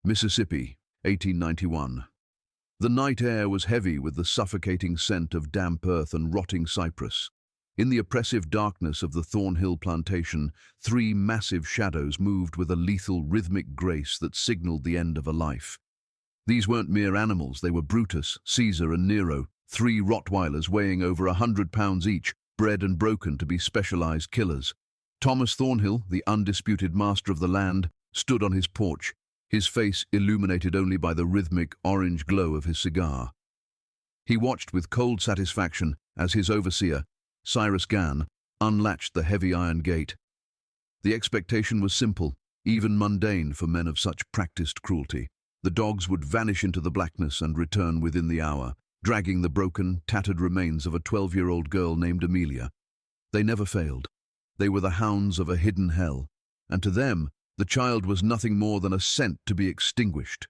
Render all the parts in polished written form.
Mississippi, 1891. The night air was heavy with the suffocating scent of damp earth and rotting cypress. In the oppressive darkness of the Thornhill Plantation, three massive shadows moved with a lethal rhythmic grace that signaled the end of a life. These weren't mere animals, they were Brutus, Caesar and Nero, three Rottweilers weighing over 100 pounds each, bred and broken to be specialized killers. Thomas Thornhill, the undisputed master of the land, stood on his porch, his face illuminated only by the rhythmic orange glow of his cigar. He watched with cold satisfaction as his overseer, Cyrus Gann, unlatched the heavy iron gate. The expectation was simple, even mundane for men of such practiced cruelty. The dogs would vanish into the blackness and return within the hour, dragging the broken, tattered remains of a 12-year-old girl named Amelia. They never failed. They were the hounds of a hidden hell, and to them, the child was nothing more than a scent to be extinguished.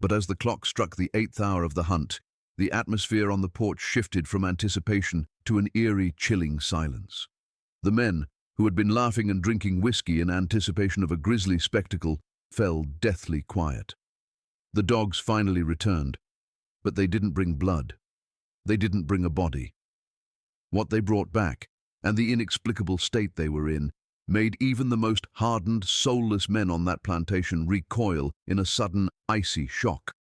But as the clock struck the 8th hour of the hunt, the atmosphere on the porch shifted from anticipation to an eerie, chilling silence. The men, who had been laughing and drinking whiskey in anticipation of a grisly spectacle, fell deathly quiet. The dogs finally returned, but they didn't bring blood. They didn't bring a body. What they brought back, and the inexplicable state they were in, made even the most hardened, soulless men on that plantation recoil in a sudden, icy shock.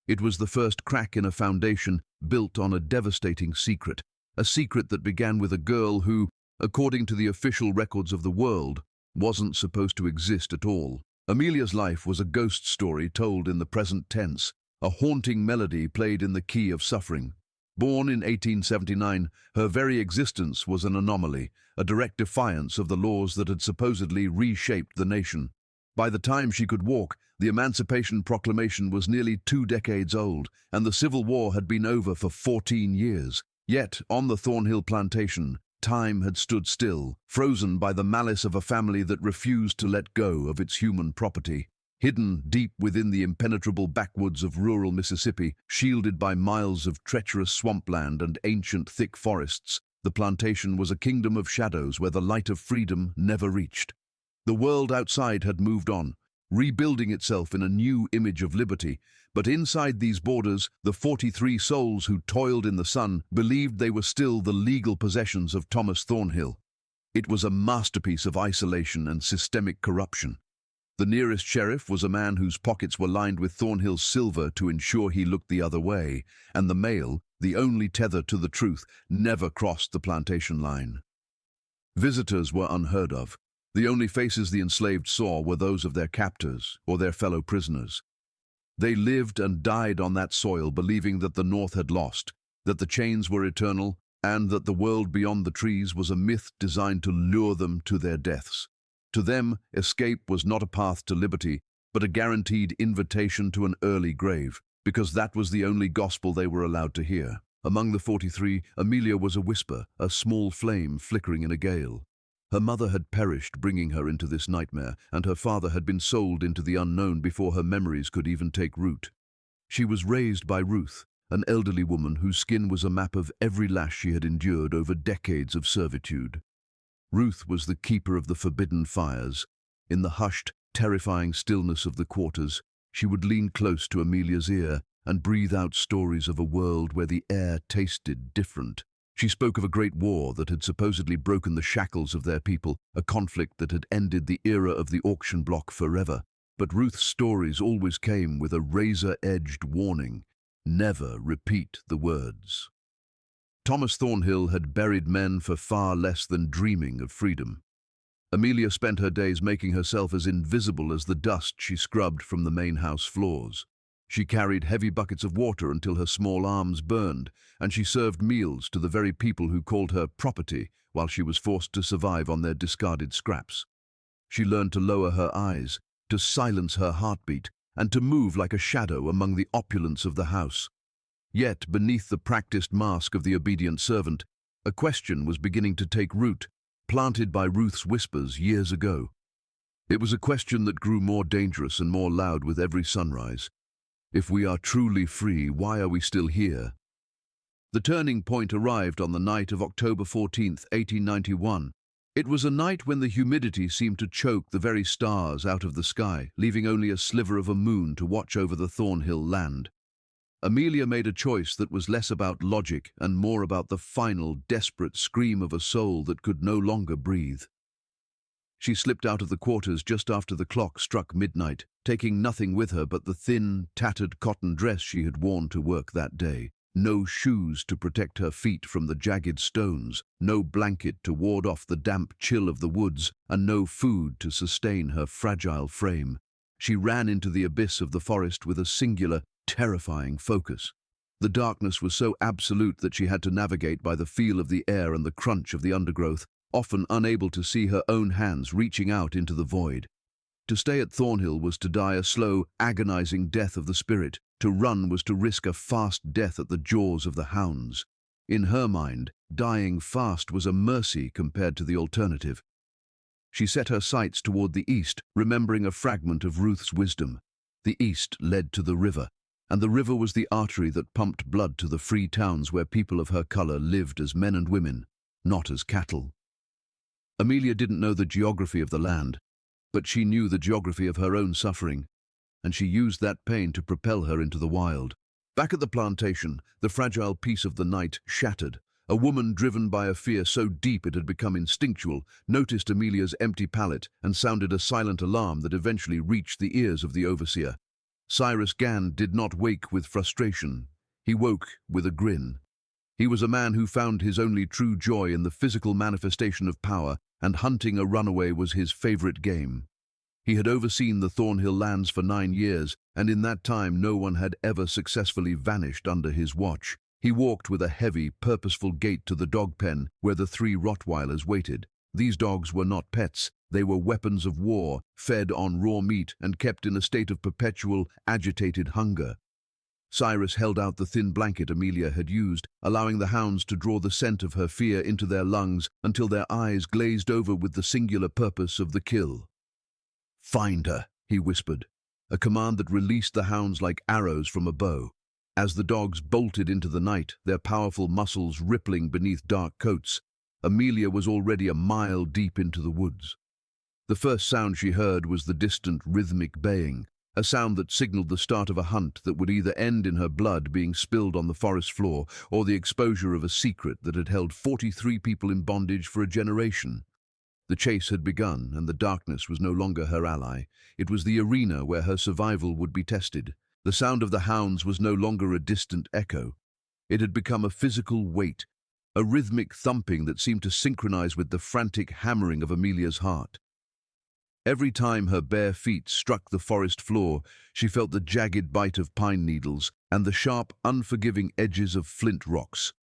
It was the first crack in a foundation built on a devastating secret, a secret that began with a girl who, according to the official records of the world, wasn't supposed to exist at all. Amelia's life was a ghost story told in the present tense, a haunting melody played in the key of suffering. Born in 1879, her very existence was an anomaly, a direct defiance of the laws that had supposedly reshaped the nation. By the time she could walk, the Emancipation Proclamation was nearly 2 decades old, and the Civil War had been over for 14 years. Yet, on the Thornhill Plantation, time had stood still, frozen by the malice of a family that refused to let go of its human property. Hidden deep within the impenetrable backwoods of rural Mississippi, shielded by miles of treacherous swampland and ancient thick forests, the plantation was a kingdom of shadows where the light of freedom never reached. The world outside had moved on, rebuilding itself in a new image of liberty, but inside these borders, the 43 souls who toiled in the sun believed they were still the legal possessions of Thomas Thornhill. It was a masterpiece of isolation and systemic corruption. The nearest sheriff was a man whose pockets were lined with Thornhill's silver to ensure he looked the other way, and the mail, the only tether to the truth, never crossed the plantation line. Visitors were unheard of. The only faces the enslaved saw were those of their captors or their fellow prisoners. They lived and died on that soil believing that the North had lost, that the chains were eternal, and that the world beyond the trees was a myth designed to lure them to their deaths. To them, escape was not a path to liberty, but a guaranteed invitation to an early grave, because that was the only gospel they were allowed to hear. Among the 43, Amelia was a whisper, a small flame flickering in a gale. Her mother had perished bringing her into this nightmare, and her father had been sold into the unknown before her memories could even take root. She was raised by Ruth, an elderly woman whose skin was a map of every lash she had endured over decades of servitude. Ruth was the keeper of the forbidden fires. In the hushed, terrifying stillness of the quarters, she would lean close to Amelia's ear and breathe out stories of a world where the air tasted different. She spoke of a great war that had supposedly broken the shackles of their people, a conflict that had ended the era of the auction block forever. But Ruth's stories always came with a razor-edged warning: never repeat the words. Thomas Thornhill had buried men for far less than dreaming of freedom. Amelia spent her days making herself as invisible as the dust she scrubbed from the main house floors. She carried heavy buckets of water until her small arms burned, and she served meals to the very people who called her property while she was forced to survive on their discarded scraps. She learned to lower her eyes, to silence her heartbeat, and to move like a shadow among the opulence of the house. Yet, beneath the practiced mask of the obedient servant, a question was beginning to take root, planted by Ruth's whispers years ago. It was a question that grew more dangerous and more loud with every sunrise. If we are truly free, why are we still here? The turning point arrived on the night of October 14, 1891. It was a night when the humidity seemed to choke the very stars out of the sky, leaving only a sliver of a moon to watch over the Thornhill land. Amelia made a choice that was less about logic and more about the final, desperate scream of a soul that could no longer breathe. She slipped out of the quarters just after the clock struck midnight, taking nothing with her but the thin, tattered cotton dress she had worn to work that day. No shoes to protect her feet from the jagged stones, no blanket to ward off the damp chill of the woods, and no food to sustain her fragile frame. She ran into the abyss of the forest with a singular, terrifying focus. The darkness was so absolute that she had to navigate by the feel of the air and the crunch of the undergrowth, often unable to see her own hands reaching out into the void. To stay at Thornhill was to die a slow, agonizing death of the spirit. To run was to risk a fast death at the jaws of the hounds. In her mind, dying fast was a mercy compared to the alternative. She set her sights toward the east, remembering a fragment of Ruth's wisdom. The east led to the river, and the river was the artery that pumped blood to the free towns where people of her color lived as men and women, not as cattle. Amelia didn't know the geography of the land, but she knew the geography of her own suffering, and she used that pain to propel her into the wild. Back at the plantation, the fragile peace of the night shattered. A woman driven by a fear so deep it had become instinctual noticed Amelia's empty pallet and sounded a silent alarm that eventually reached the ears of the overseer. Cyrus Gann did not wake with frustration. He woke with a grin. He was a man who found his only true joy in the physical manifestation of power, and hunting a runaway was his favorite game. He had overseen the Thornhill lands for 9 years, and in that time no one had ever successfully vanished under his watch. He walked with a heavy, purposeful gait to the dog pen where the 3 Rottweilers waited. These dogs were not pets. They were weapons of war, fed on raw meat and kept in a state of perpetual, agitated hunger. Cyrus held out the thin blanket Amelia had used, allowing the hounds to draw the scent of her fear into their lungs until their eyes glazed over with the singular purpose of the kill. "Find her," he whispered, a command that released the hounds like arrows from a bow. As the dogs bolted into the night, their powerful muscles rippling beneath dark coats, Amelia was already a mile deep into the woods. The first sound she heard was the distant rhythmic baying, a sound that signaled the start of a hunt that would either end in her blood being spilled on the forest floor or the exposure of a secret that had held 43 people in bondage for a generation. The chase had begun, and the darkness was no longer her ally. It was the arena where her survival would be tested. The sound of the hounds was no longer a distant echo. It had become a physical weight, a rhythmic thumping that seemed to synchronize with the frantic hammering of Amelia's heart. Every time her bare feet struck the forest floor, she felt the jagged bite of pine needles and the sharp, unforgiving edges of flint rocks.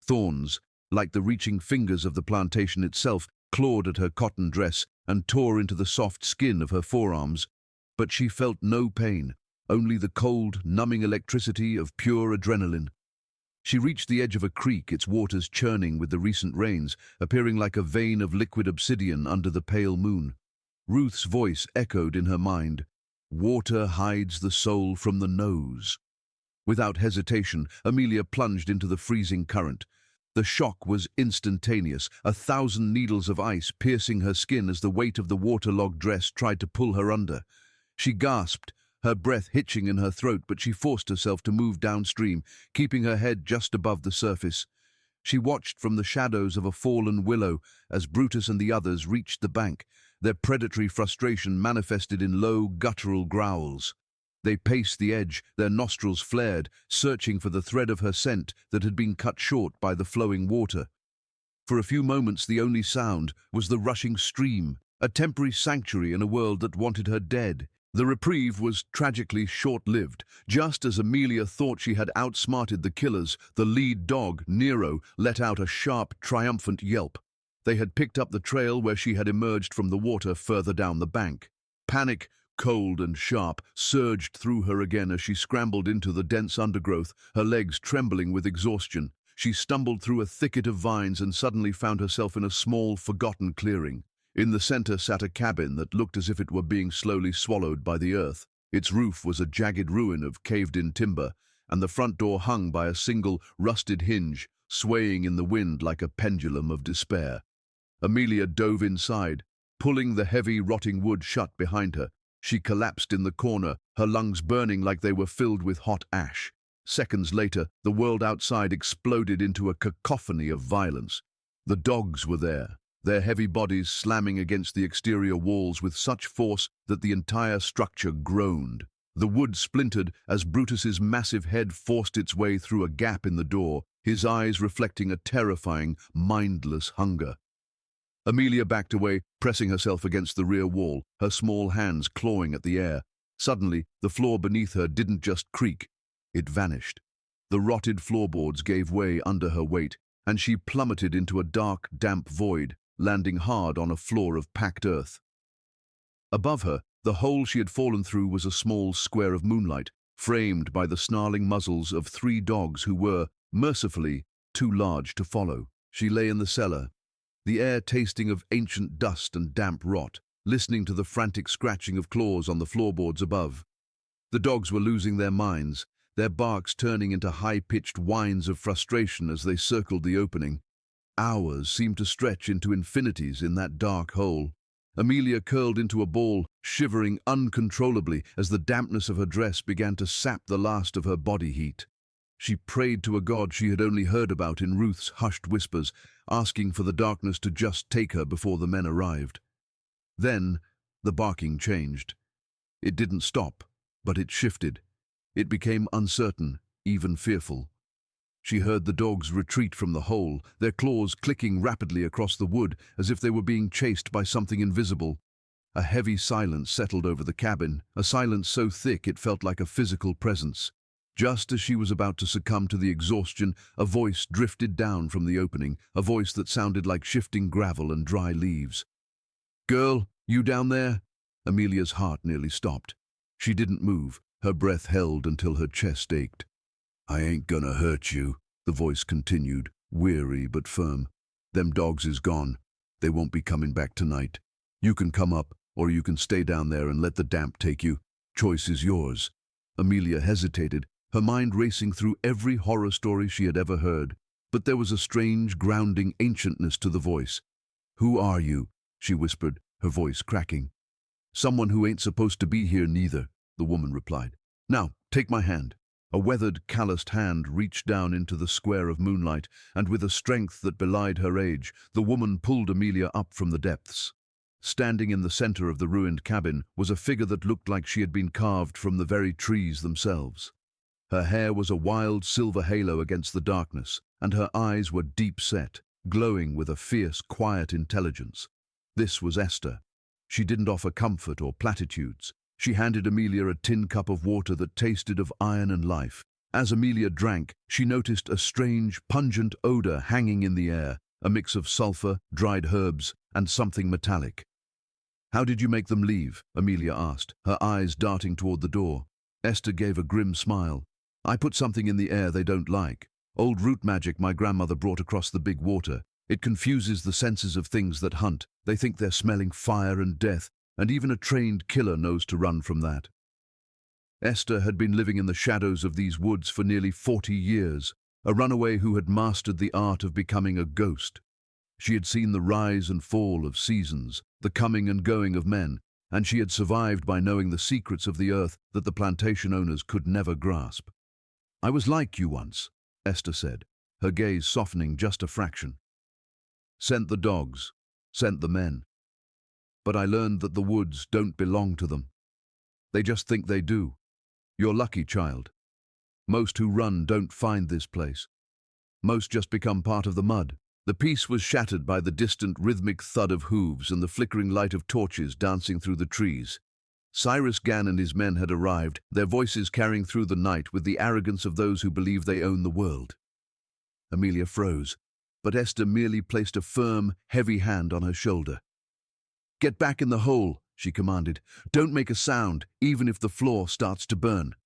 Thorns, like the reaching fingers of the plantation itself, clawed at her cotton dress and tore into the soft skin of her forearms. But she felt no pain, only the cold, numbing electricity of pure adrenaline. She reached the edge of a creek, its waters churning with the recent rains, appearing like a vein of liquid obsidian under the pale moon. Ruth's voice echoed in her mind, "Water hides the soul from the nose." Without hesitation, Amelia plunged into the freezing current. The shock was instantaneous, 1,000 needles of ice piercing her skin as the weight of the waterlogged dress tried to pull her under. She gasped, her breath hitching in her throat, but she forced herself to move downstream, keeping her head just above the surface. She watched from the shadows of a fallen willow as Brutus and the others reached the bank, their predatory frustration manifested in low, guttural growls. They paced the edge, their nostrils flared, searching for the thread of her scent that had been cut short by the flowing water. For a few moments the only sound was the rushing stream, a temporary sanctuary in a world that wanted her dead. The reprieve was tragically short-lived. Just as Amelia thought she had outsmarted the killers, the lead dog, Nero, let out a sharp, triumphant yelp. They had picked up the trail where she had emerged from the water further down the bank. Panic, cold and sharp, surged through her again as she scrambled into the dense undergrowth, her legs trembling with exhaustion. She stumbled through a thicket of vines and suddenly found herself in a small, forgotten clearing. In the center sat a cabin that looked as if it were being slowly swallowed by the earth. Its roof was a jagged ruin of caved-in timber, and the front door hung by a single, rusted hinge, swaying in the wind like a pendulum of despair. Amelia dove inside, pulling the heavy, rotting wood shut behind her. She collapsed in the corner, her lungs burning like they were filled with hot ash. Seconds later, the world outside exploded into a cacophony of violence. The dogs were there, their heavy bodies slamming against the exterior walls with such force that the entire structure groaned. The wood splintered as Brutus's massive head forced its way through a gap in the door, his eyes reflecting a terrifying, mindless hunger. Amelia backed away, pressing herself against the rear wall, her small hands clawing at the air. Suddenly, the floor beneath her didn't just creak, it vanished. The rotted floorboards gave way under her weight, and she plummeted into a dark, damp void, landing hard on a floor of packed earth. Above her, the hole she had fallen through was a small square of moonlight, framed by the snarling muzzles of 3 dogs who were, mercifully, too large to follow. She lay in the cellar, the air tasting of ancient dust and damp rot, listening to the frantic scratching of claws on the floorboards above. The dogs were losing their minds, their barks turning into high-pitched whines of frustration as they circled the opening. Hours seemed to stretch into infinities in that dark hole. Amelia curled into a ball, shivering uncontrollably as the dampness of her dress began to sap the last of her body heat. She prayed to a god she had only heard about in Ruth's hushed whispers, asking for the darkness to just take her before the men arrived. Then, the barking changed. It didn't stop, but it shifted. It became uncertain, even fearful. She heard the dogs retreat from the hole, their claws clicking rapidly across the wood as if they were being chased by something invisible. A heavy silence settled over the cabin, a silence so thick it felt like a physical presence. Just as she was about to succumb to the exhaustion, a voice drifted down from the opening, a voice that sounded like shifting gravel and dry leaves. "Girl, you down there?" Amelia's heart nearly stopped. She didn't move, her breath held until her chest ached. "I ain't gonna hurt you," the voice continued, weary but firm. "Them dogs is gone. They won't be coming back tonight. You can come up, or you can stay down there and let the damp take you. Choice is yours." Amelia hesitated, her mind racing through every horror story she had ever heard. But there was a strange, grounding ancientness to the voice. "Who are you?" she whispered, her voice cracking. "Someone who ain't supposed to be here neither," the woman replied. "Now, take my hand." A weathered, calloused hand reached down into the square of moonlight, and with a strength that belied her age, the woman pulled Amelia up from the depths. Standing in the center of the ruined cabin was a figure that looked like she had been carved from the very trees themselves. Her hair was a wild silver halo against the darkness, and her eyes were deep-set, glowing with a fierce, quiet intelligence. This was Esther. She didn't offer comfort or platitudes. She handed Amelia a tin cup of water that tasted of iron and life. As Amelia drank, she noticed a strange, pungent odor hanging in the air, a mix of sulfur, dried herbs, and something metallic. "How did you make them leave?" Amelia asked, her eyes darting toward the door. Esther gave a grim smile. "I put something in the air they don't like. Old root magic my grandmother brought across the big water. It confuses the senses of things that hunt. They think they're smelling fire and death, and even a trained killer knows to run from that." Esther had been living in the shadows of these woods for nearly 40 years, a runaway who had mastered the art of becoming a ghost. She had seen the rise and fall of seasons, the coming and going of men, and she had survived by knowing the secrets of the earth that the plantation owners could never grasp. "I was like you once," Esther said, her gaze softening just a fraction. "Sent the dogs, sent the men. But I learned that the woods don't belong to them. They just think they do. You're lucky, child. Most who run don't find this place. Most just become part of the mud." The peace was shattered by the distant rhythmic thud of hooves and the flickering light of torches dancing through the trees. Cyrus Gann and his men had arrived, their voices carrying through the night with the arrogance of those who believe they own the world. Amelia froze, but Esther merely placed a firm, heavy hand on her shoulder. "Get back in the hole," she commanded. "Don't make a sound, even if the floor starts to burn."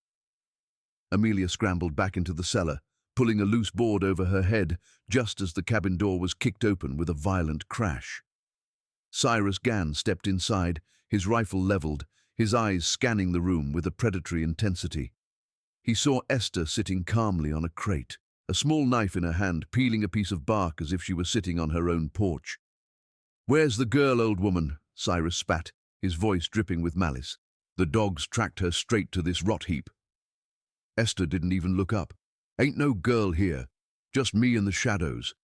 Amelia scrambled back into the cellar, pulling a loose board over her head just as the cabin door was kicked open with a violent crash. Cyrus Gann stepped inside, his rifle leveled, his eyes scanning the room with a predatory intensity. He saw Esther sitting calmly on a crate, a small knife in her hand, peeling a piece of bark as if she were sitting on her own porch. "Where's the girl, old woman?" Cyrus spat, his voice dripping with malice. "The dogs tracked her straight to this rot heap." Esther didn't even look up. "Ain't no girl here, just me and the shadows.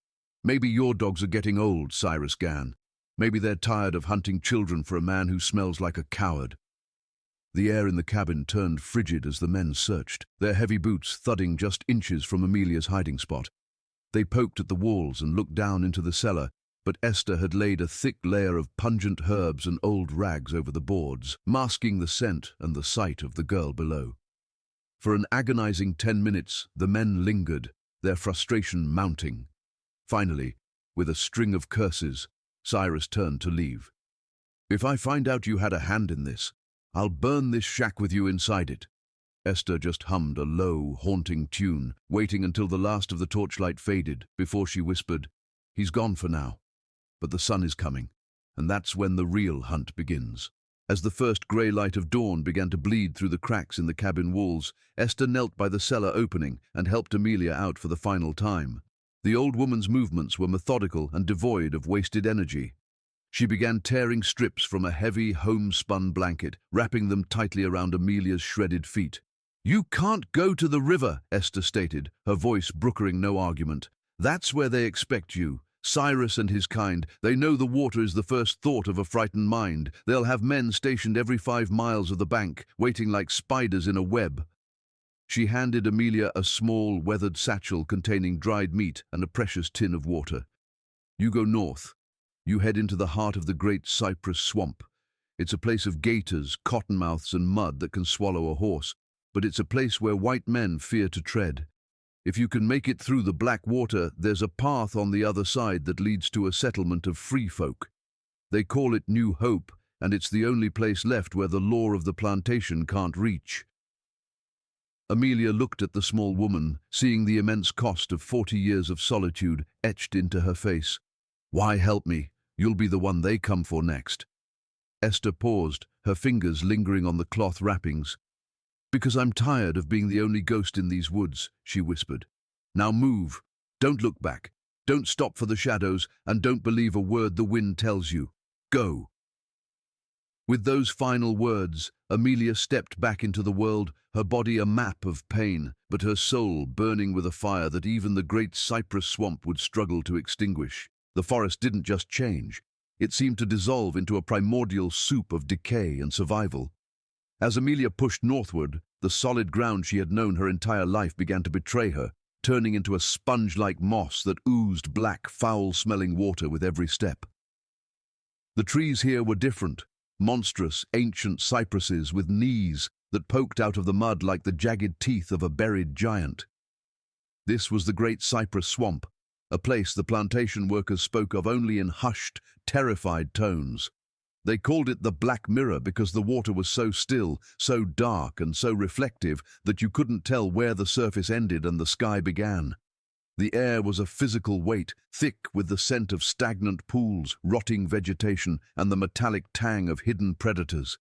Maybe your dogs are getting old," Cyrus gan. "Maybe they're tired of hunting children for a man who smells like a coward." The air in the cabin turned frigid as the men searched, their heavy boots thudding just inches from Amelia's hiding spot. They poked at the walls and looked down into the cellar, but Esther had laid a thick layer of pungent herbs and old rags over the boards, masking the scent and the sight of the girl below. For an agonizing 10 minutes, the men lingered, their frustration mounting. Finally, with a string of curses, Cyrus turned to leave. "If I find out you had a hand in this, I'll burn this shack with you inside it." Esther just hummed a low, haunting tune, waiting until the last of the torchlight faded before she whispered, "He's gone for now. But the sun is coming, and that's when the real hunt begins." As the first grey light of dawn began to bleed through the cracks in the cabin walls, Esther knelt by the cellar opening and helped Amelia out for the final time. The old woman's movements were methodical and devoid of wasted energy. She began tearing strips from a heavy, homespun blanket, wrapping them tightly around Amelia's shredded feet. "You can't go to the river," Esther stated, her voice brookering no argument. "That's where they expect you. Cyrus and his kind, they know the water is the first thought of a frightened mind. They'll have men stationed every 5 miles of the bank, waiting like spiders in a web." She handed Amelia a small, weathered satchel containing dried meat and a precious tin of water. "You go north. You head into the heart of the great cypress swamp. It's a place of gators, cottonmouths, and mud that can swallow a horse, but it's a place where white men fear to tread. If you can make it through the black water, there's a path on the other side that leads to a settlement of free folk. They call it New Hope, and it's the only place left where the law of the plantation can't reach." Amelia looked at the small woman, seeing the immense cost of 40 years of solitude etched into her face. "Why help me? You'll be the one they come for next." Esther paused, her fingers lingering on the cloth wrappings. "Because I'm tired of being the only ghost in these woods," she whispered. "Now move. Don't look back. Don't stop for the shadows, and don't believe a word the wind tells you. Go." With those final words, Amelia stepped back into the world, her body a map of pain, but her soul burning with a fire that even the great cypress swamp would struggle to extinguish. The forest didn't just change. It seemed to dissolve into a primordial soup of decay and survival. As Amelia pushed northward, the solid ground she had known her entire life began to betray her, turning into a sponge-like moss that oozed black, foul-smelling water with every step. The trees here were different, monstrous, ancient cypresses with knees that poked out of the mud like the jagged teeth of a buried giant. This was the great cypress swamp, a place the plantation workers spoke of only in hushed, terrified tones. They called it the Black Mirror because the water was so still, so dark and so reflective that you couldn't tell where the surface ended and the sky began. The air was a physical weight, thick with the scent of stagnant pools, rotting vegetation, and the metallic tang of hidden predators.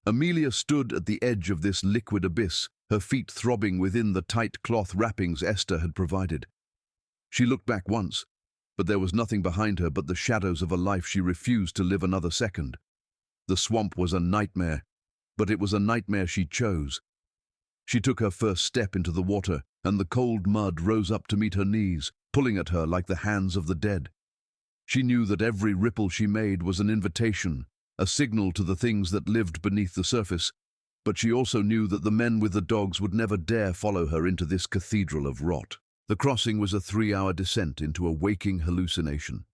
Amelia stood at the edge of this liquid abyss, her feet throbbing within the tight cloth wrappings Esther had provided. She looked back once, but there was nothing behind her but the shadows of a life she refused to live another second. The swamp was a nightmare, but it was a nightmare she chose. She took her first step into the water, and the cold mud rose up to meet her knees, pulling at her like the hands of the dead. She knew that every ripple she made was an invitation, a signal to the things that lived beneath the surface, but she also knew that the men with the dogs would never dare follow her into this cathedral of rot. The crossing was a 3-hour descent into a waking hallucination.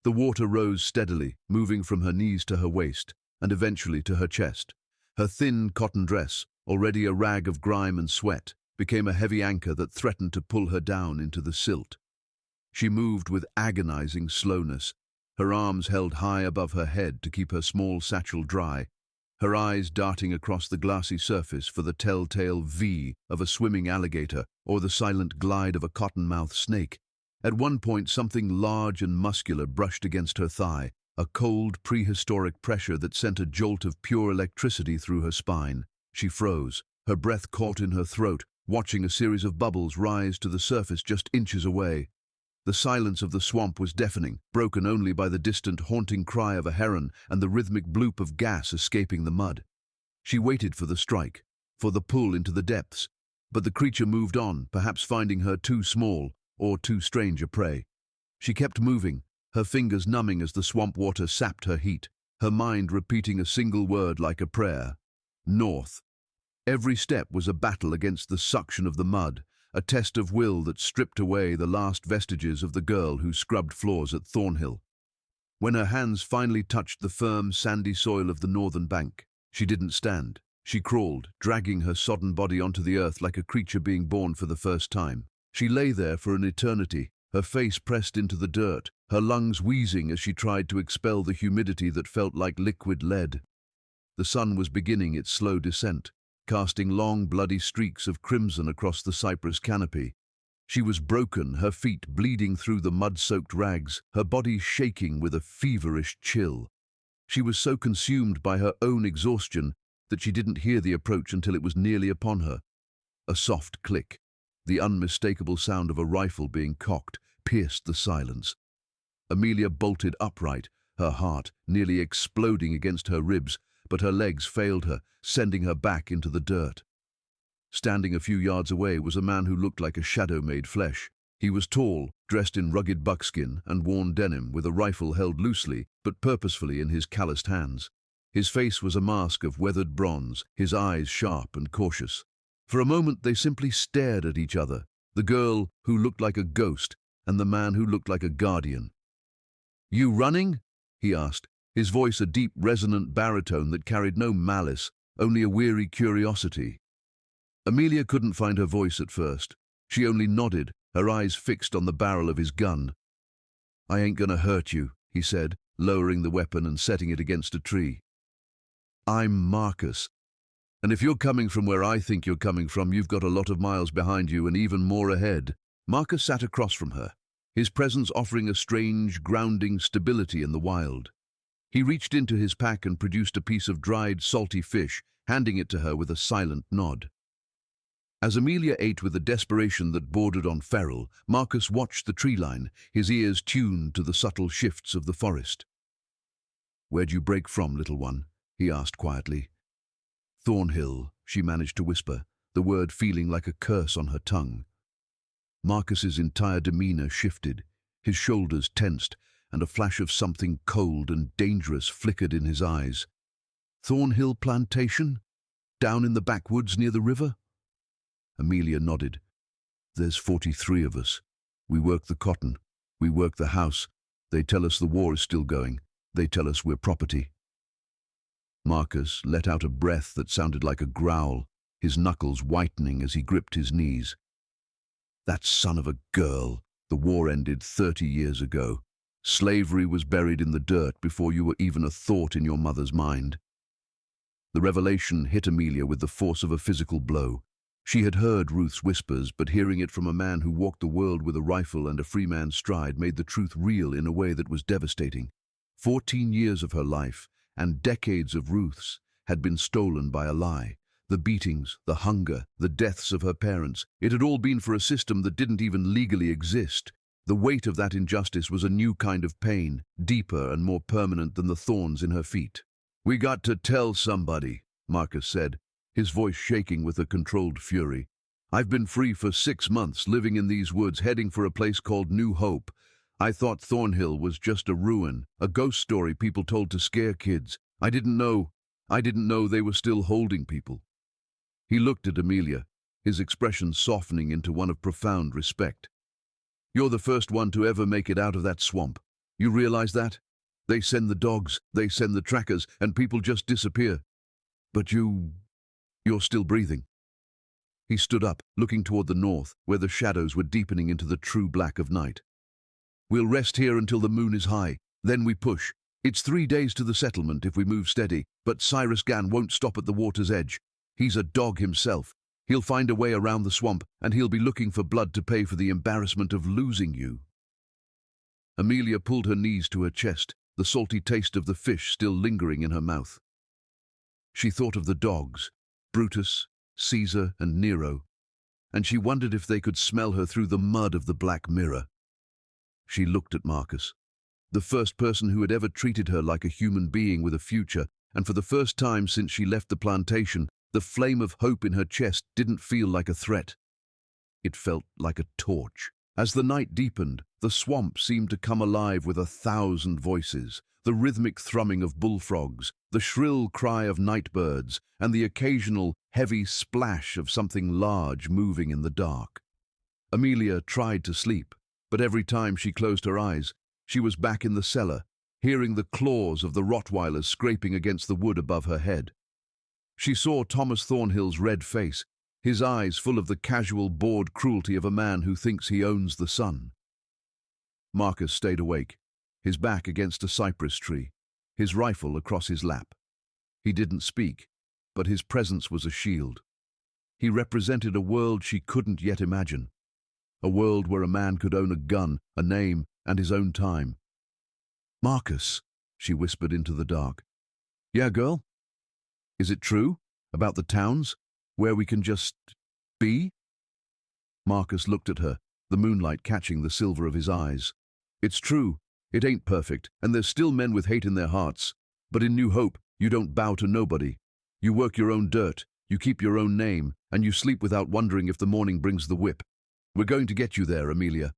The water rose steadily, moving from her knees to her waist, and eventually to her chest. Her thin cotton dress, already a rag of grime and sweat, became a heavy anchor that threatened to pull her down into the silt. She moved with agonizing slowness, her arms held high above her head to keep her small satchel dry, her eyes darting across the glassy surface for the telltale V of a swimming alligator or the silent glide of a cottonmouth snake. At one point, something large and muscular brushed against her thigh, a cold, prehistoric pressure that sent a jolt of pure electricity through her spine. She froze, her breath caught in her throat, watching a series of bubbles rise to the surface just inches away. The silence of the swamp was deafening, broken only by the distant haunting cry of a heron and the rhythmic bloop of gas escaping the mud. She waited for the strike, for the pull into the depths, but the creature moved on, perhaps finding her too small or too strange a prey. She kept moving, her fingers numbing as the swamp water sapped her heat, her mind repeating a single word like a prayer: north. Every step was a battle against the suction of the mud, a test of will that stripped away the last vestiges of the girl who scrubbed floors at Thornhill. When her hands finally touched the firm, sandy soil of the northern bank, she didn't stand. She crawled, dragging her sodden body onto the earth like a creature being born for the first time. She lay there for an eternity, her face pressed into the dirt, her lungs wheezing as she tried to expel the humidity that felt like liquid lead. The sun was beginning its slow descent, casting long, bloody streaks of crimson across the cypress canopy. She was broken, her feet bleeding through the mud-soaked rags, her body shaking with a feverish chill. She was so consumed by her own exhaustion that she didn't hear the approach until it was nearly upon her. A soft click, the unmistakable sound of a rifle being cocked, pierced the silence. Amelia bolted upright, her heart nearly exploding against her ribs, but her legs failed her, sending her back into the dirt. Standing a few yards away was a man who looked like a shadow made flesh. He was tall, dressed in rugged buckskin and worn denim, with a rifle held loosely but purposefully in his calloused hands. His face was a mask of weathered bronze, his eyes sharp and cautious. For a moment they simply stared at each other, the girl who looked like a ghost and the man who looked like a guardian. "You running?" he asked, his voice a deep, resonant baritone that carried no malice, only a weary curiosity. Amelia couldn't find her voice at first. She only nodded, her eyes fixed on the barrel of his gun. "I ain't gonna hurt you," he said, lowering the weapon and setting it against a tree. "I'm Marcus, and if you're coming from where I think you're coming from, you've got a lot of miles behind you and even more ahead." Marcus sat across from her, his presence offering a strange, grounding stability in the wild. He reached into his pack and produced a piece of dried, salty fish, handing it to her with a silent nod. As Amelia ate with a desperation that bordered on feral, Marcus watched the tree line, his ears tuned to the subtle shifts of the forest. "Where'd you break from, little one?" he asked quietly. "Thornhill," she managed to whisper, the word feeling like a curse on her tongue. Marcus's entire demeanor shifted, his shoulders tensed, and a flash of something cold and dangerous flickered in his eyes. "Thornhill Plantation? Down in the backwoods near the river?" Amelia nodded. "There's 43 of us. We work the cotton. We work the house. They tell us the war is still going. They tell us we're property." Marcus let out a breath that sounded like a growl, his knuckles whitening as he gripped his knees. "That son of a girl. The war ended 30 years ago. Slavery was buried in the dirt before you were even a thought in your mother's mind." The revelation hit Amelia with the force of a physical blow. She had heard Ruth's whispers, but hearing it from a man who walked the world with a rifle and a free man's stride made the truth real in a way that was devastating. 14 years of her life, and decades of Ruth's, had been stolen by a lie. The beatings, the hunger, the deaths of her parents, it had all been for a system that didn't even legally exist. The weight of that injustice was a new kind of pain, deeper and more permanent than the thorns in her feet. "We got to tell somebody," Marcus said, his voice shaking with a controlled fury. "I've been free for 6 months, living in these woods, heading for a place called New Hope. I thought Thornhill was just a ruin, a ghost story people told to scare kids. I didn't know they were still holding people." He looked at Amelia, his expression softening into one of profound respect. "You're the first one to ever make it out of that swamp. You realize that? They send the dogs, they send the trackers, and people just disappear. But you're still breathing." He stood up, looking toward the north, where the shadows were deepening into the true black of night. "We'll rest here until the moon is high, then we push. It's 3 days to the settlement if we move steady, but Cyrus Gann won't stop at the water's edge. He's a dog himself. He'll find a way around the swamp, and he'll be looking for blood to pay for the embarrassment of losing you." Amelia pulled her knees to her chest, the salty taste of the fish still lingering in her mouth. She thought of the dogs, Brutus, Caesar, and Nero, and she wondered if they could smell her through the mud of the Black Mirror. She looked at Marcus, the first person who had ever treated her like a human being with a future, and for the first time since she left the plantation, the flame of hope in her chest didn't feel like a threat. It felt like a torch. As the night deepened, the swamp seemed to come alive with 1,000 voices, the rhythmic thrumming of bullfrogs, the shrill cry of nightbirds, and the occasional heavy splash of something large moving in the dark. Amelia tried to sleep, but every time she closed her eyes, she was back in the cellar, hearing the claws of the Rottweilers scraping against the wood above her head. She saw Thomas Thornhill's red face, his eyes full of the casual, bored cruelty of a man who thinks he owns the sun. Marcus stayed awake, his back against a cypress tree, his rifle across his lap. He didn't speak, but his presence was a shield. He represented a world she couldn't yet imagine, a world where a man could own a gun, a name, and his own time. "Marcus," she whispered into the dark. "Yeah, girl? Is it true? About the towns? Where we can just be?" Marcus looked at her, the moonlight catching the silver of his eyes. "It's true. It ain't perfect, and there's still men with hate in their hearts. But in New Hope, you don't bow to nobody. You work your own dirt, you keep your own name, and you sleep without wondering if the morning brings the whip. We're going to get you there, Amelia.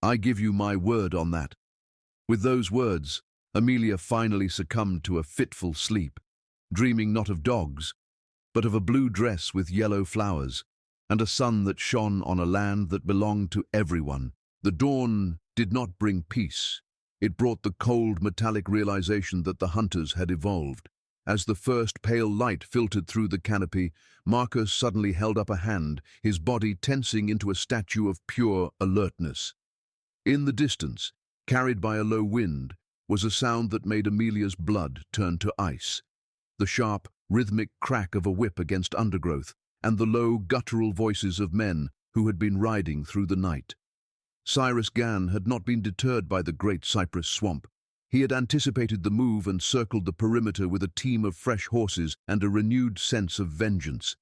I give you my word on that." With those words, Amelia finally succumbed to a fitful sleep, dreaming not of dogs, but of a blue dress with yellow flowers, and a sun that shone on a land that belonged to everyone. The dawn did not bring peace. It brought the cold, metallic realization that the hunters had evolved. As the first pale light filtered through the canopy, Marcus suddenly held up a hand, his body tensing into a statue of pure alertness. In the distance, carried by a low wind, was a sound that made Amelia's blood turn to ice. The sharp, rhythmic crack of a whip against undergrowth, and the low, guttural voices of men who had been riding through the night. Cyrus Gann had not been deterred by the great cypress swamp. He had anticipated the move and circled the perimeter with a team of fresh horses and a renewed sense of vengeance.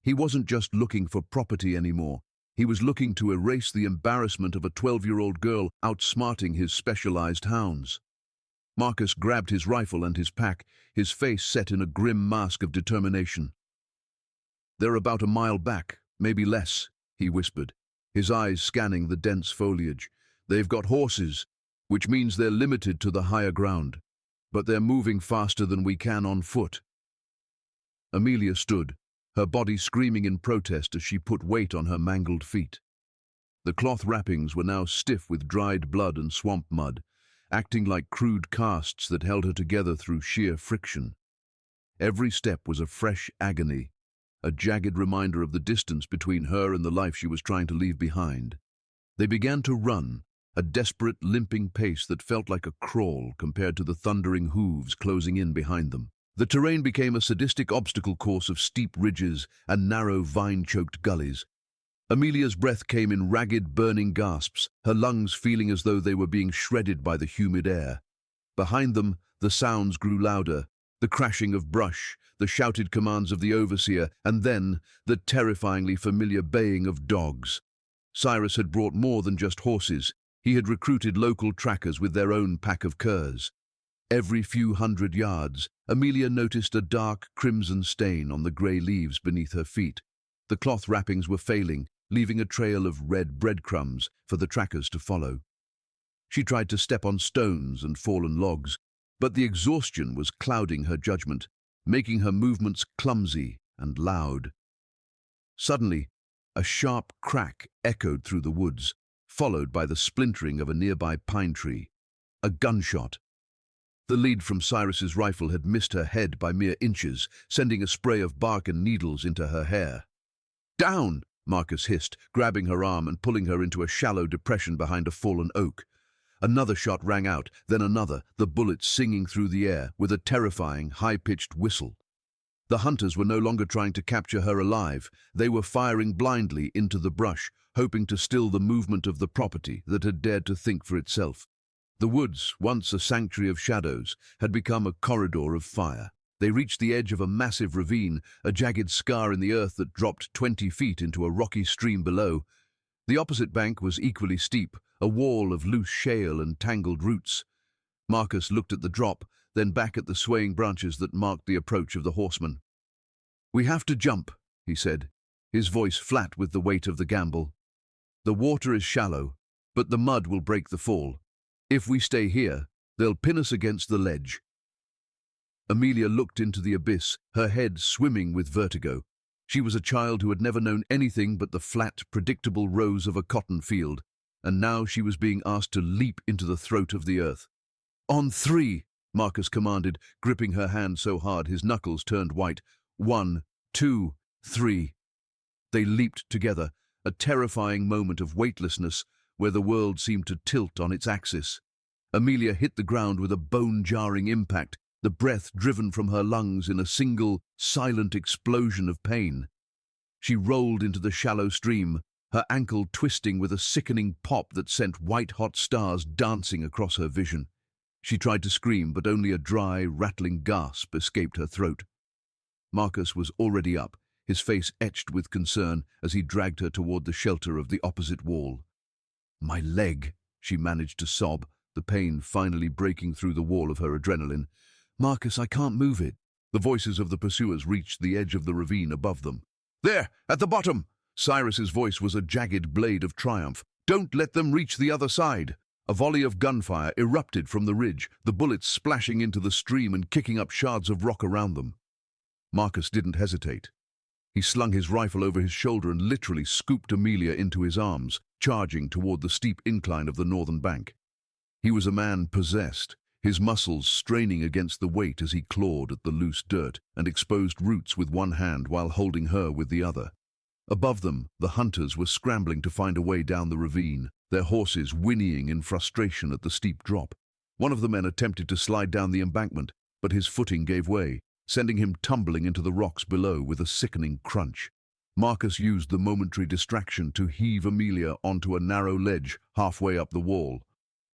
He wasn't just looking for property anymore. He was looking to erase the embarrassment of a 12-year-old girl outsmarting his specialized hounds. Marcus grabbed his rifle and his pack, his face set in a grim mask of determination. "They're about a mile back, maybe less," he whispered, his eyes scanning the dense foliage. "They've got horses, which means they're limited to the higher ground, but they're moving faster than we can on foot." Amelia stood, her body screaming in protest as she put weight on her mangled feet. The cloth wrappings were now stiff with dried blood and swamp mud, acting like crude casts that held her together through sheer friction. Every step was a fresh agony, a jagged reminder of the distance between her and the life she was trying to leave behind. They began to run, a desperate, limping pace that felt like a crawl compared to the thundering hooves closing in behind them. The terrain became a sadistic obstacle course of steep ridges and narrow, vine-choked gullies. Amelia's breath came in ragged, burning gasps, her lungs feeling as though they were being shredded by the humid air. Behind them, the sounds grew louder, the crashing of brush, the shouted commands of the overseer, and then the terrifyingly familiar baying of dogs. Cyrus had brought more than just horses. He had recruited local trackers with their own pack of curs. Every few hundred yards, Amelia noticed a dark crimson stain on the grey leaves beneath her feet. The cloth wrappings were failing, leaving a trail of red breadcrumbs for the trackers to follow. She tried to step on stones and fallen logs, but the exhaustion was clouding her judgment, making her movements clumsy and loud. Suddenly, a sharp crack echoed through the woods, followed by the splintering of a nearby pine tree. A gunshot. The lead from Cyrus's rifle had missed her head by mere inches, sending a spray of bark and needles into her hair. "Down!" Marcus hissed, grabbing her arm and pulling her into a shallow depression behind a fallen oak. Another shot rang out, then another, the bullets singing through the air with a terrifying, high-pitched whistle. The hunters were no longer trying to capture her alive. They were firing blindly into the brush, hoping to still the movement of the property that had dared to think for itself. The woods, once a sanctuary of shadows, had become a corridor of fire. They reached the edge of a massive ravine, a jagged scar in the earth that dropped 20 feet into a rocky stream below. The opposite bank was equally steep, a wall of loose shale and tangled roots. Marcus looked at the drop, then back at the swaying branches that marked the approach of the horseman. "We have to jump," he said, his voice flat with the weight of the gamble. "The water is shallow, but the mud will break the fall. If we stay here, they'll pin us against the ledge." Amelia looked into the abyss, her head swimming with vertigo. She was a child who had never known anything but the flat, predictable rows of a cotton field, and now she was being asked to leap into the throat of the earth. "On three," Marcus commanded, gripping her hand so hard his knuckles turned white. 1, 2, 3. They leaped together, a terrifying moment of weightlessness where the world seemed to tilt on its axis. Amelia hit the ground with a bone-jarring impact, the breath driven from her lungs in a single, silent explosion of pain. She rolled into the shallow stream, her ankle twisting with a sickening pop that sent white-hot stars dancing across her vision. She tried to scream, but only a dry, rattling gasp escaped her throat. Marcus was already up, his face etched with concern as he dragged her toward the shelter of the opposite wall. "My leg," she managed to sob, the pain finally breaking through the wall of her adrenaline. "Marcus, I can't move it." The voices of the pursuers reached the edge of the ravine above them. "There, at the bottom!" Cyrus's voice was a jagged blade of triumph. "Don't let them reach the other side!" A volley of gunfire erupted from the ridge, the bullets splashing into the stream and kicking up shards of rock around them. Marcus didn't hesitate. He slung his rifle over his shoulder and literally scooped Amelia into his arms, charging toward the steep incline of the northern bank. He was a man possessed, his muscles straining against the weight as he clawed at the loose dirt and exposed roots with one hand while holding her with the other. Above them, the hunters were scrambling to find a way down the ravine, their horses whinnying in frustration at the steep drop. One of the men attempted to slide down the embankment, but his footing gave way, sending him tumbling into the rocks below with a sickening crunch. Marcus used the momentary distraction to heave Amelia onto a narrow ledge halfway up the wall.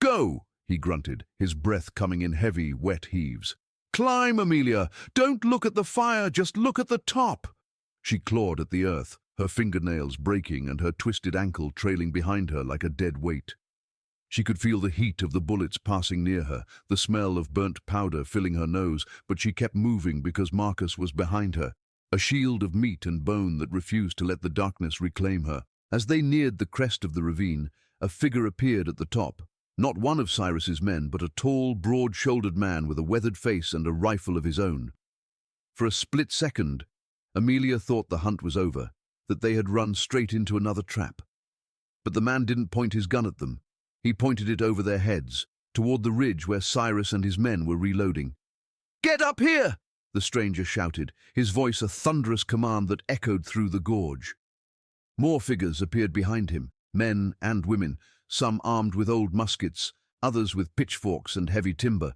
"Go!" he grunted, his breath coming in heavy, wet heaves. "Climb, Amelia! Don't look at the fire, just look at the top!" She clawed at the earth, her fingernails breaking and her twisted ankle trailing behind her like a dead weight. She could feel the heat of the bullets passing near her, the smell of burnt powder filling her nose, but she kept moving because Marcus was behind her, a shield of meat and bone that refused to let the darkness reclaim her. As they neared the crest of the ravine, a figure appeared at the top. Not one of Cyrus's men, but a tall, broad-shouldered man with a weathered face and a rifle of his own. For a split second, Amelia thought the hunt was over, that they had run straight into another trap. But the man didn't point his gun at them. He pointed it over their heads, toward the ridge where Cyrus and his men were reloading. "Get up here!" the stranger shouted, his voice a thunderous command that echoed through the gorge. More figures appeared behind him, men and women, some armed with old muskets, others with pitchforks and heavy timber.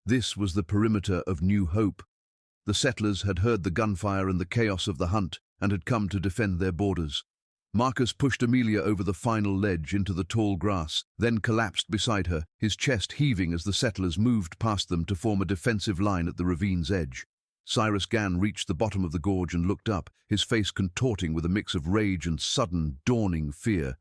This was the perimeter of New Hope. The settlers had heard the gunfire and the chaos of the hunt and had come to defend their borders. Marcus pushed Amelia over the final ledge into the tall grass, then collapsed beside her, his chest heaving as the settlers moved past them to form a defensive line at the ravine's edge. Cyrus Gann reached the bottom of the gorge and looked up, his face contorting with a mix of rage and sudden, dawning fear.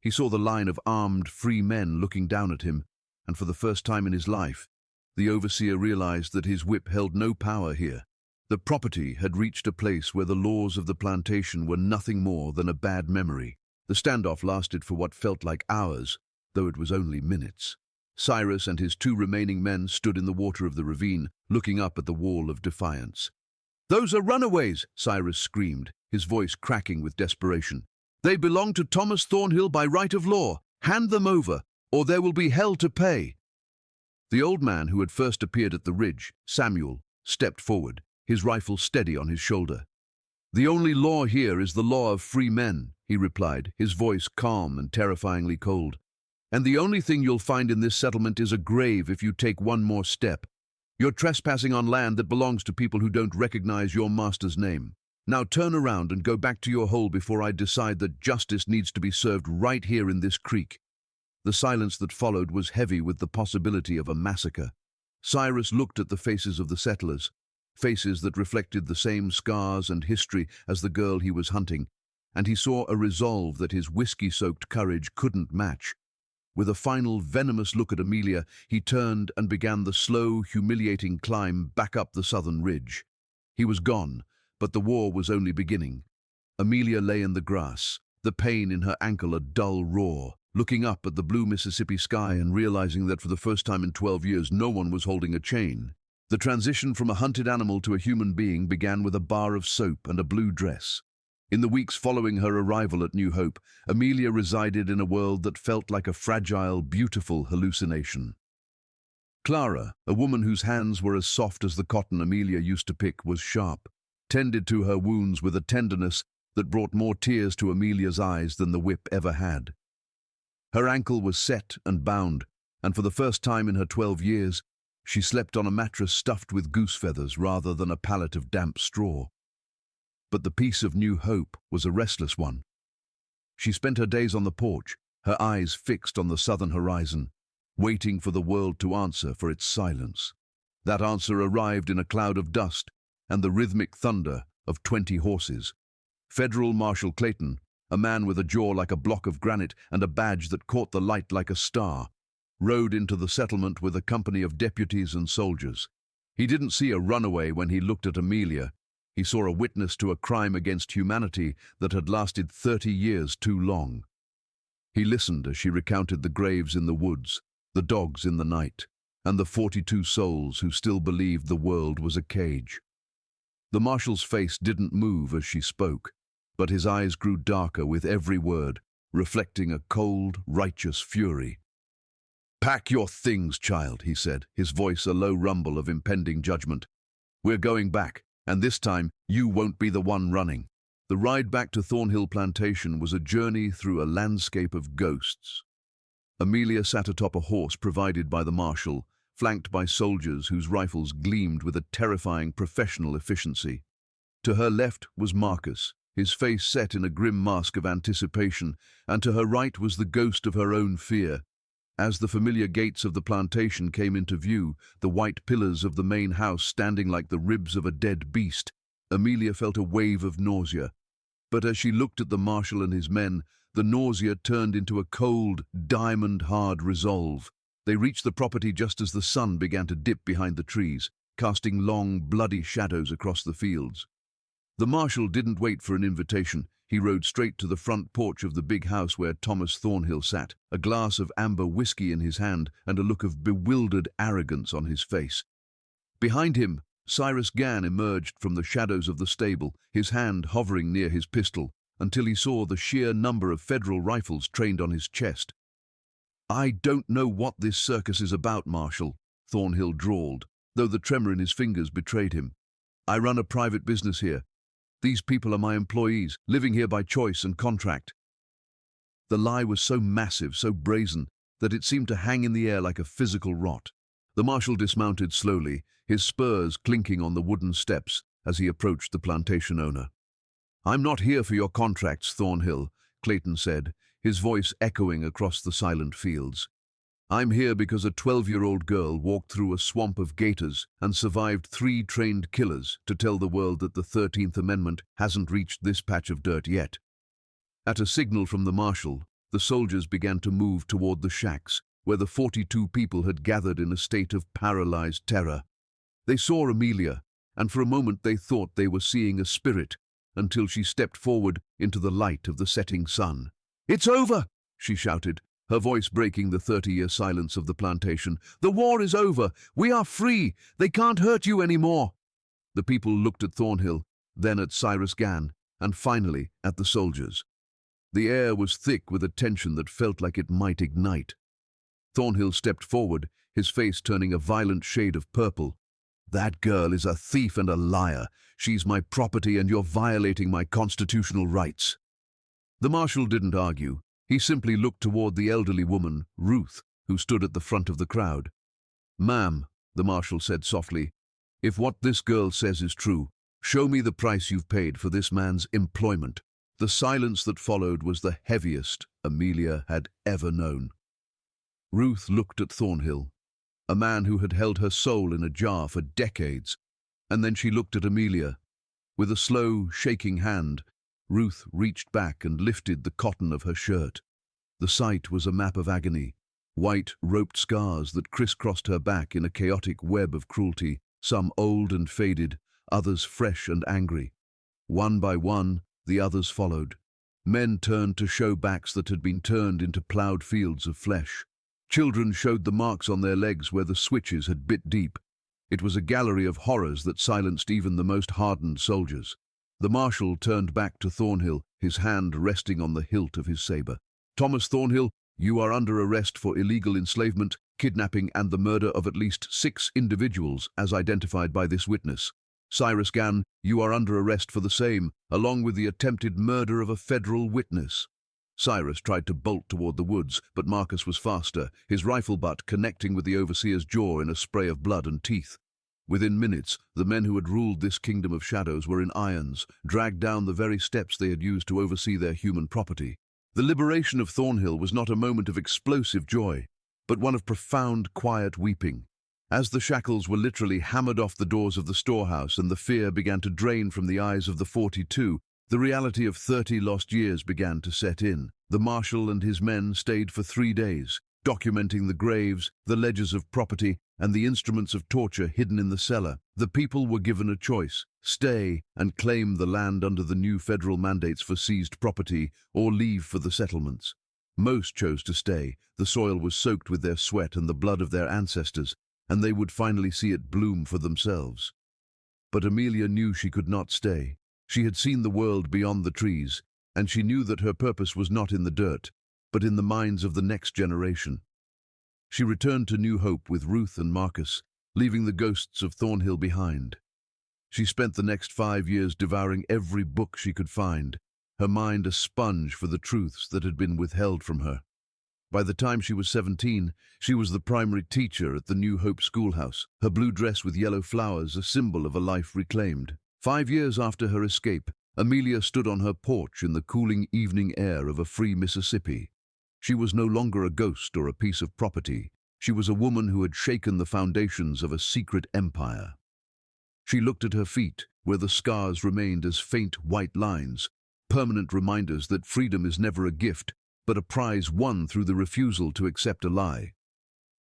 He saw the line of armed, free men looking down at him, and for the first time in his life, the overseer realized that his whip held no power here. The property had reached a place where the laws of the plantation were nothing more than a bad memory. The standoff lasted for what felt like hours, though it was only minutes. Cyrus and his two remaining men stood in the water of the ravine, looking up at the wall of defiance. "Those are runaways!" Cyrus screamed, his voice cracking with desperation. "They belong to Thomas Thornhill by right of law. Hand them over, or there will be hell to pay." The old man who had first appeared at the ridge, Samuel, stepped forward, his rifle steady on his shoulder. "The only law here is the law of free men," he replied, his voice calm and terrifyingly cold. "And the only thing you'll find in this settlement is a grave if you take one more step. You're trespassing on land that belongs to people who don't recognize your master's name. Now turn around and go back to your hole before I decide that justice needs to be served right here in this creek." The silence that followed was heavy with the possibility of a massacre. Cyrus looked at the faces of the settlers, faces that reflected the same scars and history as the girl he was hunting, and he saw a resolve that his whiskey-soaked courage couldn't match. With a final venomous look at Amelia, he turned and began the slow, humiliating climb back up the southern ridge. He was gone, but the war was only beginning. Amelia lay in the grass, the pain in her ankle a dull roar, looking up at the blue Mississippi sky and realizing that for the first time in 12 years no one was holding a chain. The transition from a hunted animal to a human being began with a bar of soap and a blue dress. In the weeks following her arrival at New Hope, Amelia resided in a world that felt like a fragile, beautiful hallucination. Clara, a woman whose hands were as soft as the cotton Amelia used to pick, was sharp, tended to her wounds with a tenderness that brought more tears to Amelia's eyes than the whip ever had. Her ankle was set and bound, and for the first time in her 12 years, she slept on a mattress stuffed with goose feathers rather than a pallet of damp straw. But the peace of New Hope was a restless one. She spent her days on the porch, her eyes fixed on the southern horizon, waiting for the world to answer for its silence. That answer arrived in a cloud of dust and the rhythmic thunder of 20 horses. Federal Marshal Clayton, a man with a jaw like a block of granite and a badge that caught the light like a star, rode into the settlement with a company of deputies and soldiers. He didn't see a runaway when he looked at Amelia. He saw a witness to a crime against humanity that had lasted 30 years too long. He listened as she recounted the graves in the woods, the dogs in the night, and the 42 souls who still believed the world was a cage. The marshal's face didn't move as she spoke, but his eyes grew darker with every word, reflecting a cold, righteous fury. "Pack your things, child," he said, his voice a low rumble of impending judgment. "We're going back, and this time you won't be the one running." The ride back to Thornhill Plantation was a journey through a landscape of ghosts. Amelia sat atop a horse provided by the marshal, flanked by soldiers whose rifles gleamed with a terrifying professional efficiency. To her left was Marcus, his face set in a grim mask of anticipation, and to her right was the ghost of her own fear. As the familiar gates of the plantation came into view, the white pillars of the main house standing like the ribs of a dead beast, Amelia felt a wave of nausea. But as she looked at the marshal and his men, the nausea turned into a cold, diamond-hard resolve. They reached the property just as the sun began to dip behind the trees, casting long, bloody shadows across the fields. The marshal didn't wait for an invitation. He rode straight to the front porch of the big house where Thomas Thornhill sat, a glass of amber whiskey in his hand and a look of bewildered arrogance on his face. Behind him, Cyrus Gann emerged from the shadows of the stable, his hand hovering near his pistol, until he saw the sheer number of federal rifles trained on his chest. "I don't know what this circus is about, Marshal," Thornhill drawled, though the tremor in his fingers betrayed him. "I run a private business here. These people are my employees, living here by choice and contract." The lie was so massive, so brazen, that it seemed to hang in the air like a physical rot. The marshal dismounted slowly, his spurs clinking on the wooden steps as he approached the plantation owner. "I'm not here for your contracts, Thornhill," Clayton said, his voice echoing across the silent fields. "I'm here because a 12-year-old girl walked through a swamp of gators and survived 3 trained killers to tell the world that the 13th Amendment hasn't reached this patch of dirt yet." At a signal from the marshal, the soldiers began to move toward the shacks, where the 42 people had gathered in a state of paralyzed terror. They saw Amelia, and for a moment they thought they were seeing a spirit, until she stepped forward into the light of the setting sun. "It's over!" she shouted, her voice breaking the 30-year silence of the plantation. "The war is over! We are free! They can't hurt you anymore!" The people looked at Thornhill, then at Cyrus Gann, and finally at the soldiers. The air was thick with a tension that felt like it might ignite. Thornhill stepped forward, his face turning a violent shade of purple. "That girl is a thief and a liar. She's my property and you're violating my constitutional rights." The marshal didn't argue. He simply looked toward the elderly woman, Ruth, who stood at the front of the crowd. "Ma'am," the marshal said softly, "if what this girl says is true, show me the price you've paid for this man's employment." The silence that followed was the heaviest Amelia had ever known. Ruth looked at Thornhill, a man who had held her soul in a jar for decades, and then she looked at Amelia. With a slow, shaking hand, Ruth reached back and lifted the cotton of her shirt. The sight was a map of agony, white, roped scars that crisscrossed her back in a chaotic web of cruelty, some old and faded, others fresh and angry. One by one, the others followed. Men turned to show backs that had been turned into ploughed fields of flesh. Children showed the marks on their legs where the switches had bit deep. It was a gallery of horrors that silenced even the most hardened soldiers. The marshal turned back to Thornhill, his hand resting on the hilt of his saber. "Thomas Thornhill, you are under arrest for illegal enslavement, kidnapping and the murder of at least 6 individuals as identified by this witness. Cyrus Gann, you are under arrest for the same, along with the attempted murder of a federal witness." Cyrus tried to bolt toward the woods, but Marcus was faster, his rifle butt connecting with the overseer's jaw in a spray of blood and teeth. Within minutes, the men who had ruled this kingdom of shadows were in irons, dragged down the very steps they had used to oversee their human property. The liberation of Thornhill was not a moment of explosive joy, but one of profound, quiet weeping. As the shackles were literally hammered off the doors of the storehouse and the fear began to drain from the eyes of the 42, the reality of 30 lost years began to set in. The marshal and his men stayed for 3 days, documenting the graves, the ledgers of property, and the instruments of torture hidden in the cellar. The people were given a choice: stay and claim the land under the new federal mandates for seized property, or leave for the settlements. Most chose to stay. The soil was soaked with their sweat and the blood of their ancestors, and they would finally see it bloom for themselves. But Amelia knew she could not stay. She had seen the world beyond the trees, and she knew that her purpose was not in the dirt, but in the minds of the next generation. She returned to New Hope with Ruth and Marcus, leaving the ghosts of Thornhill behind. She spent the next 5 years devouring every book she could find, her mind a sponge for the truths that had been withheld from her. By the time she was 17, she was the primary teacher at the New Hope schoolhouse, her blue dress with yellow flowers a symbol of a life reclaimed. 5 years after her escape, Amelia stood on her porch in the cooling evening air of a free Mississippi. She was no longer a ghost or a piece of property. She was a woman who had shaken the foundations of a secret empire. She looked at her feet, where the scars remained as faint white lines, permanent reminders that freedom is never a gift, but a prize won through the refusal to accept a lie.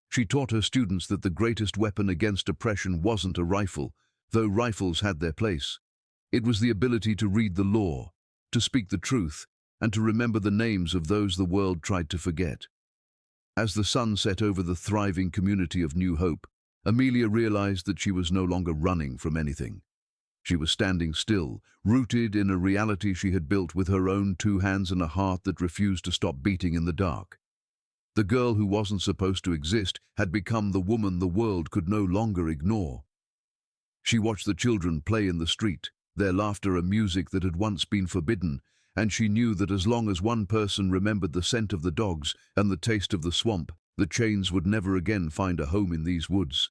She taught her students that the greatest weapon against oppression wasn't a rifle, though rifles had their place. It was the ability to read the law, to speak the truth, and to remember the names of those the world tried to forget. As the sun set over the thriving community of New Hope, Amelia realized that she was no longer running from anything. She was standing still, rooted in a reality she had built with her own 2 hands and a heart that refused to stop beating in the dark. The girl who wasn't supposed to exist had become the woman the world could no longer ignore. She watched the children play in the street, their laughter a music that had once been forbidden, and she knew that as long as one person remembered the scent of the dogs and the taste of the swamp, the chains would never again find a home in these woods.